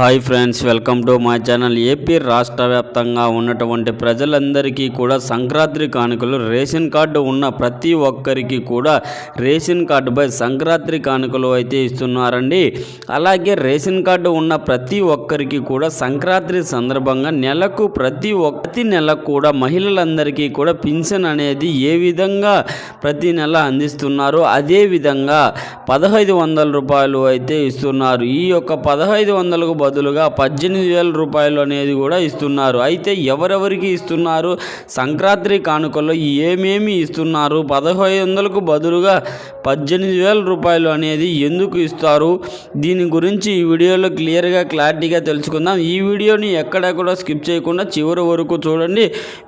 Hi friends, welcome to my channel. AP రాష్ట్ర వ్యాప్తంగా ఉన్నటువంటి ప్రజలందరికీ కూడా సంక్రాంతి కానుకలు రేషన్ కార్డు ఉన్న ప్రతి ఒక్కరికి కూడా రేషన్ కార్డుపై సంక్రాంతి కానుకలు అయితే ఇస్తున్నారండి. అలాగే రేషన్ కార్డు ఉన్న ప్రతి ఒక్కరికి కూడా సంక్రాంతి సందర్భంగా ప్రతి నెల కూడా మహిళలందరికీ కూడా పింఛన్ అనేది ఏ విధంగా ప్రతి నెల అందిస్తున్నారు, అదేవిధంగా 1500 రూపాయలు అయితే ఇస్తున్నారు. ఈ యొక్క 1500కు బదులుగా 18,000 రూపాయలు అనేది కూడా ఇస్తున్నారు. అయితే ఎవరెవరికి ఇస్తున్నారు, సంక్రాంతి కానుకల్లో ఏమేమి ఇస్తున్నారు, 1500కు బదులుగా 18,000 రూపాయలు అనేది ఎందుకు ఇస్తారు, దీని గురించి ఈ వీడియోలో క్లారిటీగా తెలుసుకుందాం. ఈ వీడియోని ఎక్కడ కూడా స్కిప్ చేయకుండా చివరి వరకు చూడండి.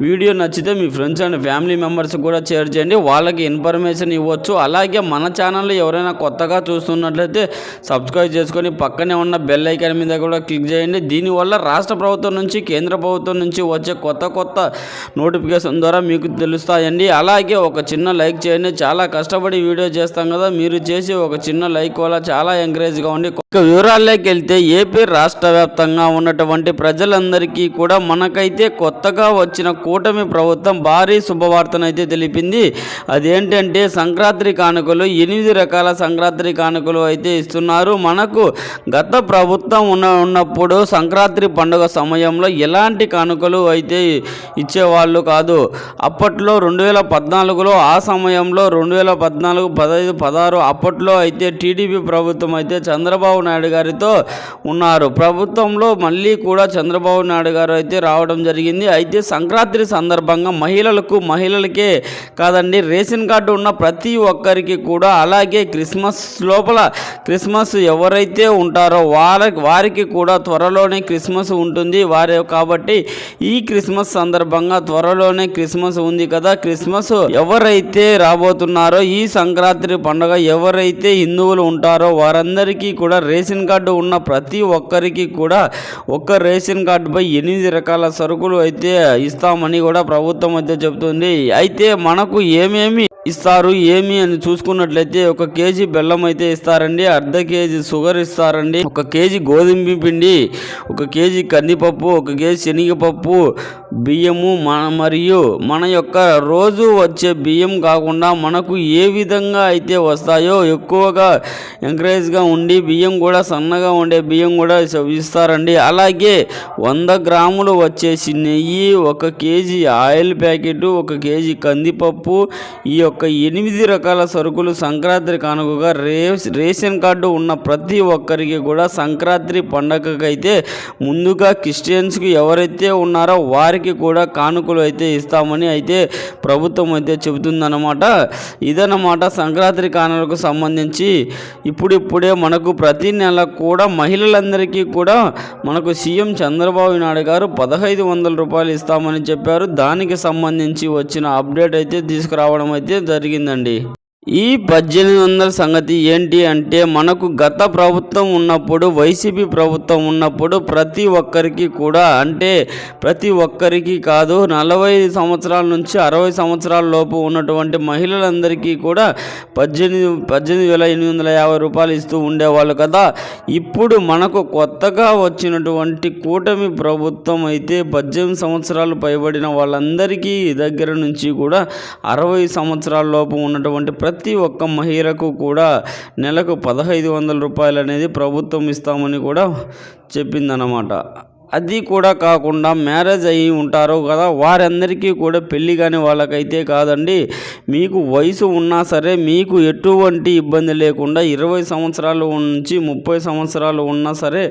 వీడియో నచ్చితే మీ ఫ్రెండ్స్ అండ్ ఫ్యామిలీ మెంబర్స్ కూడా షేర్ చేయండి, వాళ్ళకి ఇన్ఫర్మేషన్ ఇవ్వచ్చు. అలాగే మన ఛానల్లో ఎవరైనా కొత్తగా చూస్తున్నట్లయితే సబ్స్క్రైబ్ చేసుకొని పక్కనే ఉన్న బెల్ ఐకాన్ మీద కూడా క్లిక్ చేయండి. దీనివల్ల రాష్ట్ర ప్రభుత్వం నుంచి కేంద్ర ప్రభుత్వం నుంచి వచ్చే కొత్త నోటిఫికేషన్ ద్వారా మీకు తెలుస్తాయండి. అలాగే ఒక చిన్న లైక్ చేయండి. చాలా కష్టపడి వీడియో చేస్తాం కదా, మీరు చేసి ఒక చిన్న లైక్ వల్ల చాలా ఎంకరేజ్గా ఉండి. వివరాల్లోకి వెళ్తే ఏపీ రాష్ట్ర వ్యాప్తంగా ఉన్నటువంటి ప్రజలందరికీ కూడా మనకైతే కొత్తగా వచ్చిన కూటమి ప్రభుత్వం భారీ శుభవార్తనైతే తెలిపింది. అదేంటంటే సంక్రాంతి కానుకలు 8 రకాల సంక్రాంతి కానుకలు అయితే ఇస్తున్నారు. మనకు గత ప్రభుత్వం ఉన్నప్పుడు సంక్రాంతి పండుగ సమయంలో ఎలాంటి కానుకలు అయితే ఇచ్చేవాళ్ళు కాదు. అప్పట్లో 2014లో, ఆ సమయంలో 2014, 15, 16 అప్పట్లో అయితే టీడీపీ ప్రభుత్వం అయితే చంద్రబాబు నాయుడు గారితో ఉన్నారు. ప్రభుత్వంలో మళ్ళీ కూడా చంద్రబాబు నాయుడు గారు అయితే రావడం జరిగింది. అయితే సంక్రాంతి సందర్భంగా మహిళలకే కాదండి, రేషన్ కార్డు ఉన్న ప్రతి ఒక్కరికి కూడా, అలాగే క్రిస్మస్ ఎవరైతే ఉంటారో వారికి కూడా త్వరలోనే క్రిస్మస్ ఉంటుంది. కాబట్టి ఈ క్రిస్మస్ సందర్భంగా త్వరలోనే క్రిస్మస్ ఉంది కదా, క్రిస్మస్ ఎవరైతే రాబోతున్నారో, ఈ సంక్రాంతి పండుగ ఎవరైతే హిందువులు ఉంటారో వారందరికీ కూడా రేషన్ కార్డు ఉన్న ప్రతి ఒక్కరికి కూడా ఒక్క రేషన్ కార్డుపై 8 రకాల సరుకులు అయితే ఇస్తామని కూడా ప్రభుత్వం అయితే చెబుతుంది. అయితే మనకు ఏమేమి ఇస్తారు అని చూసుకున్నట్లయితే 1 కేజీ బెల్లం అయితే ఇస్తారండి, అర్ధ కేజీ షుగర్ ఇస్తారండి, 1 కేజీ గోధుమ పిండి, 1 కేజీ కందిపప్పు, 1 కేజీ శనగపప్పు, బియ్యము, మరియు మన యొక్క రోజు వచ్చే బియ్యం కాకుండా మనకు ఏ విధంగా అయితే వస్తాయో ఎక్కువగా ఎంకరేజ్గా ఉండి బియ్యం కూడా సన్నగా ఉండే బియ్యం కూడా ఇస్తారండి. అలాగే 100 గ్రాములు వచ్చేసి నెయ్యి, 1 కేజీ ఆయిల్ ప్యాకెట్, 1 కేజీ కందిపప్పు, ఈ యొక్క 8 రకాల సరుకులు సంక్రాంతి కానుకగా రేషన్ కార్డు ఉన్న ప్రతి ఒక్కరికి కూడా సంక్రాంతి పండగకైతే ముందుగా క్రిస్టియన్స్కి ఎవరైతే ఉన్నారో వారికి కూడా కానుకలు అయితే ఇస్తామని అయితే ప్రభుత్వం అయితే చెబుతుందన్నమాట. ఇదన్నమాట సంక్రాంతి కానుకలకు సంబంధించి. ఇప్పుడే మనకు ప్రతి నెల కూడా మహిళలందరికీ కూడా మనకు సీఎం చంద్రబాబు నాయుడు గారు 1500 రూపాయలు ఇస్తామని చెప్పారు. దానికి సంబంధించి వచ్చిన అప్డేట్ అయితే తీసుకురావడం అయితే జరిగిందండి. ఈ 1800 సంగతి ఏంటి అంటే, మనకు గత ప్రభుత్వం ఉన్నప్పుడు, వైసీపీ ప్రభుత్వం ఉన్నప్పుడు ప్రతి ఒక్కరికి కూడా, అంటే ప్రతి ఒక్కరికి కాదు, 45 సంవత్సరాల నుంచి 60 సంవత్సరాల లోపు ఉన్నటువంటి మహిళలందరికీ కూడా 18,850 రూపాయలు ఇస్తూ ఉండేవాళ్ళు కదా. ఇప్పుడు మనకు కొత్తగా వచ్చినటువంటి కూటమి ప్రభుత్వం అయితే 18 సంవత్సరాలు పైబడిన వాళ్ళందరికీ దగ్గర నుంచి కూడా 60 సంవత్సరాల లోపు ఉన్నటువంటి ప్రతి ఒక్క మహిళకు కూడా నెలకు 1500 రూపాయలు అనేది ప్రభుత్వం ఇస్తామని కూడా చెప్పిందన్నమాట. అది కూడా కాకుండా మ్యారేజ్ అయ్యి ఉంటారో కదా, వారందరికీ కూడా పెళ్ళి కాని వాళ్ళకైతే కాదండి, మీకు వయసు ఉన్నా సరే, మీకు ఎటువంటి ఇబ్బంది లేకుండా 20 సంవత్సరాల నుంచి 30 సంవత్సరాలు ఉన్నా సరే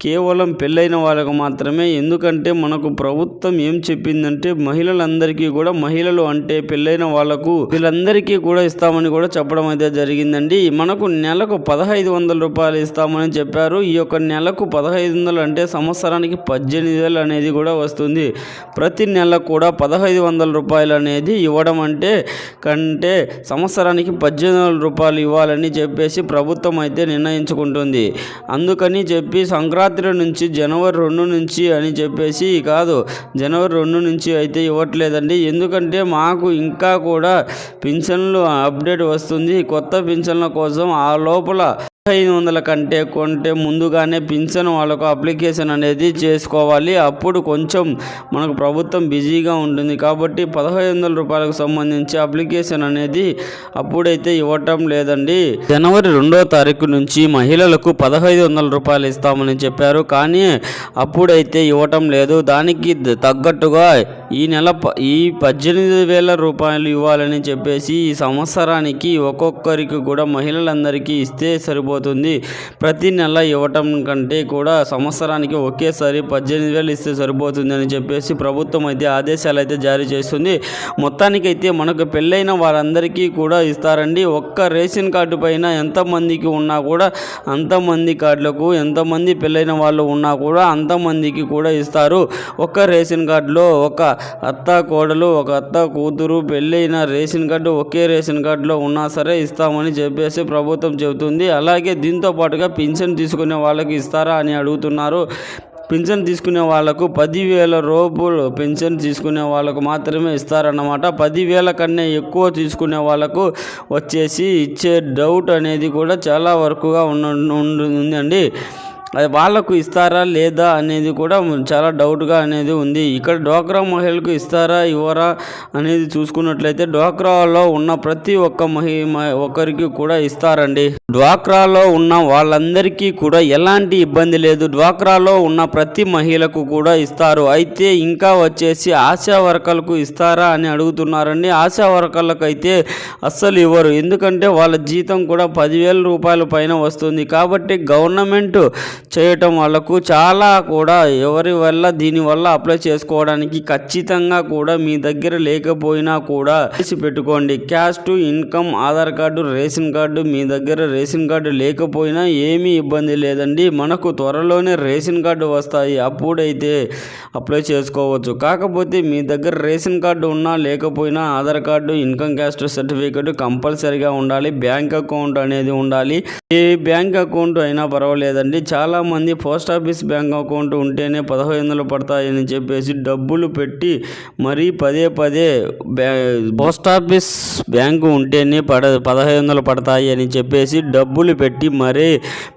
కేవలం పెళ్ళైన వాళ్ళకు మాత్రమే. ఎందుకంటే మనకు ప్రభుత్వం ఏం చెప్పిందంటే, మహిళలందరికీ కూడా, మహిళలు అంటే పెళ్ళైన వాళ్ళకు వీళ్ళందరికీ కూడా ఇస్తామని కూడా చెప్పడం అయితే జరిగిందండి. మనకు నెలకు 1500 రూపాయలు ఇస్తామని చెప్పారు. ఈ యొక్క నెలకు 1500 అంటే సంవత్సరానికి 18,000 అనేది కూడా వస్తుంది. ప్రతి నెల కూడా 1500 రూపాయలు అనేది ఇవ్వడం కంటే సంవత్సరానికి 18,000 రూపాయలు ఇవ్వాలని చెప్పేసి ప్రభుత్వం అయితే నిర్ణయించుకుంటుంది. అందుకని చెప్పి సంక్రాంతి నుంచి జనవరి 2 నుంచి అని చెప్పేసి కాదు, జనవరి 2 నుంచి అయితే ఇవ్వట్లేదండి. ఎందుకంటే మాకు ఇంకా కూడా పింఛన్లు అప్డేట్ వస్తుంది. కొత్త పింఛన్ల కోసం ఆ లోపల 1500 కంటే కొంటే ముందుగానే పింఛన్ వాళ్ళకు అప్లికేషన్ అనేది చేసుకోవాలి. అప్పుడు కొంచెం మనకు ప్రభుత్వం బిజీగా ఉంటుంది కాబట్టి 1500 రూపాయలకు సంబంధించి అప్లికేషన్ అనేది అప్పుడైతే ఇవ్వటం లేదండి. జనవరి 2వ తారీఖు నుంచి మహిళలకు 1500 రూపాయలు ఇస్తామని చెప్పారు, కానీ అప్పుడైతే ఇవ్వటం లేదు. దానికి తగ్గట్టుగా ఈ నెల ఈ 18,000 రూపాయలు ఇవ్వాలని చెప్పేసి ఈ సంవత్సరానికి ఒక్కొక్కరికి కూడా మహిళలందరికీ ఇస్తే సరిపోతుంది. ప్రతి నెల ఇవ్వటం కంటే కూడా సంవత్సరానికి ఒకేసారి 18,000 ఇస్తే సరిపోతుంది అని చెప్పేసి ప్రభుత్వం అయితే ఆదేశాలు అయితే జారీ చేస్తుంది. మొత్తానికైతే మనకు పెళ్ళైన వారందరికీ కూడా ఇస్తారండి. ఒక్క రేషన్ కార్డు పైన ఎంతమందికి ఉన్నా కూడా అంతమంది కార్డులకు, ఎంతమంది పెళ్ళైన వాళ్ళు ఉన్నా కూడా అంతమందికి కూడా ఇస్తారు. ఒక్క రేషన్ కార్డులో ఒక అత్త కోడలు, ఒక అత్త కూతురు పెళ్ళైన రేషన్ కార్డు ఒకే రేషన్ కార్డులో ఉన్నా సరే ఇస్తామని చెప్పేసి ప్రభుత్వం చెబుతుంది. అలాగే దీంతో పాటుగా పింఛన్ తీసుకునే వాళ్ళకి ఇస్తారా అని అడుగుతున్నారు. పింఛన్ తీసుకునే వాళ్ళకు 10,000 రూపాయలు పింఛన్ తీసుకునే వాళ్ళకు మాత్రమే ఇస్తారన్నమాట. 10,000 కన్నా ఎక్కువ తీసుకునే వాళ్ళకు వచ్చేసి ఇచ్చే డౌట్ అనేది కూడా చాలా వరకుగా ఉందండి. అది వాళ్ళకు ఇస్తారా లేదా అనేది కూడా చాలా డౌట్గా అనేది ఉంది. ఇక్కడ డ్వాక్రా మహిళలకు ఇస్తారా ఇవ్వరా అనేది చూసుకున్నట్లయితే డ్వాక్రాలో ఉన్న ప్రతి ఒక్క ఒక్కరికి కూడా ఇస్తారండి. డ్వాక్రాలో ఉన్న వాళ్ళందరికీ కూడా ఎలాంటి ఇబ్బంది లేదు. డ్వాక్రాలో ఉన్న ప్రతి మహిళకు కూడా ఇస్తారు. అయితే ఇంకా వచ్చేసి ఆశా వర్కర్లకు ఇస్తారా అని అడుగుతున్నారండి. ఆశా వర్కర్లకు అయితే అస్సలు ఇవ్వరు, ఎందుకంటే వాళ్ళ జీతం కూడా 10,000 రూపాయల పైన వస్తుంది. కాబట్టి గవర్నమెంట్ చేయటం వాళ్ళకు చాలా కూడా ఎవరి వల్ల దీనివల్ల అప్లై చేసుకోవడానికి ఖచ్చితంగా కూడా మీ దగ్గర లేకపోయినా కూడా చేసి పెట్టుకోండి. Caste, income, Aadhaar card, ration card మీ దగ్గర రేషన్ కార్డు లేకపోయినా ఏమీ ఇబ్బంది లేదండి. మనకు త్వరలోనే రేషన్ కార్డు వస్తాయి, అప్పుడైతే అప్లై చేసుకోవచ్చు. కాకపోతే మీ దగ్గర రేషన్ కార్డు ఉన్నా లేకపోయినా Aadhaar card, income caste certificate కంపల్సరీగా ఉండాలి. బ్యాంక్ అకౌంట్ అనేది ఉండాలి. ఏ బ్యాంక్ అకౌంట్ అయినా పర్వాలేదండి. చాలా మంది పోస్ట్ ఆఫీస్ బ్యాంక్ అకౌంట్ ఉంటేనే 1500 పడతాయని చెప్పేసి డబ్బులు పెట్టి మరీ పదే పోస్ట్ ఆఫీస్ బ్యాంకు ఉంటేనే 1500 పడతాయి అని చెప్పేసి డబ్బులు పెట్టి మరీ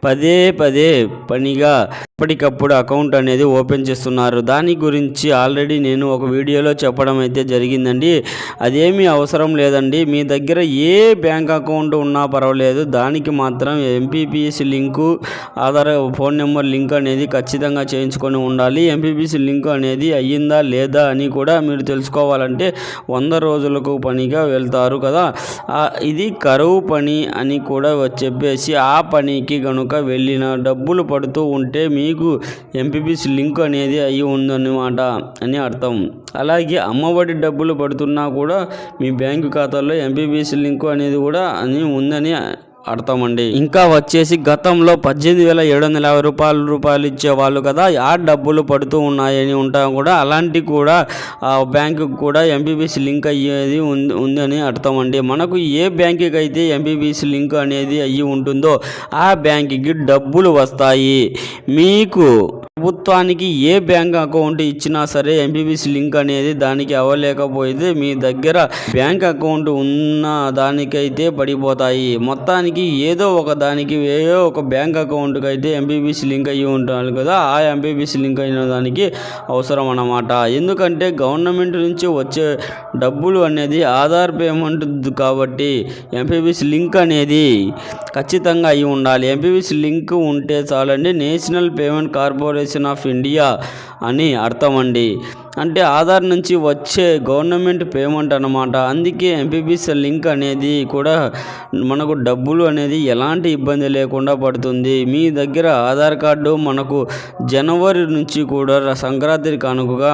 పదే పనిగా ఎప్పటికప్పుడు అకౌంట్ అనేది ఓపెన్ చేస్తున్నారు. దాని గురించి ఆల్రెడీ నేను ఒక వీడియోలో చెప్పడం అయితే జరిగిందండి. అదేమీ అవసరం లేదండి. మీ దగ్గర ఏ బ్యాంక్ అకౌంట్ ఉన్నా పర్వాలేదు, దానికి మాత్రం MPPS link, Aadhaar phone number link అనేది ఖచ్చితంగా చేయించుకొని ఉండాలి. ఎంపీపీఎస్ లింక్ అనేది అయ్యిందా లేదా అని కూడా మీరు తెలుసుకోవాలంటే 100 రోజులకు పనిగా వెళ్తారు కదా, ఇది కరువు పని అని కూడా చెప్పేసి ఆ పనికి కనుక వెళ్ళిన డబ్బులు పడుతూ ఉంటే మీకు ఎంపీపీఎస్ లింక్ అనేది అయ్యి ఉందన్నమాట అని అర్థం. అలాగే అమ్మఒడి డబ్బులు పడుతున్నా కూడా మీ బ్యాంకు ఖాతాలో ఎంపీపీఎస్ లింక్ అనేది కూడా అని ఉందని అర్థం అండి. ఇంకా వచ్చేసి గతంలో 18,750 రూపాయలు ఇచ్చేవాళ్ళు కదా, ఆ డబ్బులు పడుతూ ఉన్నాయని ఉంటాం కూడా అలాంటి కూడా ఆ బ్యాంకుకి కూడా ఎంపీపీఎస్ లింక్ అయ్యేది ఉందని అర్థం అండి. మనకు ఏ బ్యాంకుకి అయితే ఎంపీపీఎస్ లింక్ అనేది అయ్యి ఉంటుందో ఆ బ్యాంకుకి డబ్బులు వస్తాయి. మీకు ప్రభుత్వానికి ఏ బ్యాంక్ అకౌంట్ ఇచ్చినా సరే ఎంపీపీఎస్ లింక్ అనేది దానికి అవ్వలేకపోతే మీ దగ్గర బ్యాంక్ అకౌంట్ ఉన్న దానికైతే పడిపోతాయి. మొత్తానికి ఏదో ఒక బ్యాంక్ అకౌంట్కి అయితే ఎంపీపీఎస్ లింక్ అయ్యి ఉంటారు కదా, ఆ ఎంపీపీఎస్ లింక్ అయిన దానికి అవసరం అన్నమాట. ఎందుకంటే గవర్నమెంట్ నుంచి వచ్చే డబ్బులు అనేది ఆధార్ పేమెంట్ కాబట్టి ఎంపీపీఎస్ లింక్ అనేది ఖచ్చితంగా అయి ఉండాలి. ఎంపీపీఎస్ లింక్ ఉంటే చాలండి. National payment corporation of India అని అర్థం అండి. అంటే ఆధార్ నుంచి వచ్చే గవర్నమెంట్ పేమెంట్ అన్నమాట. అందుకే ఎంపీపీఎస్ లింక్ అనేది కూడా మనకు డబ్బులు అనేది ఎలాంటి ఇబ్బంది లేకుండా పడుతుంది. మీ దగ్గర ఆధార్ కార్డు మనకు జనవరి నుంచి కూడా సంక్రాంతి కానుకగా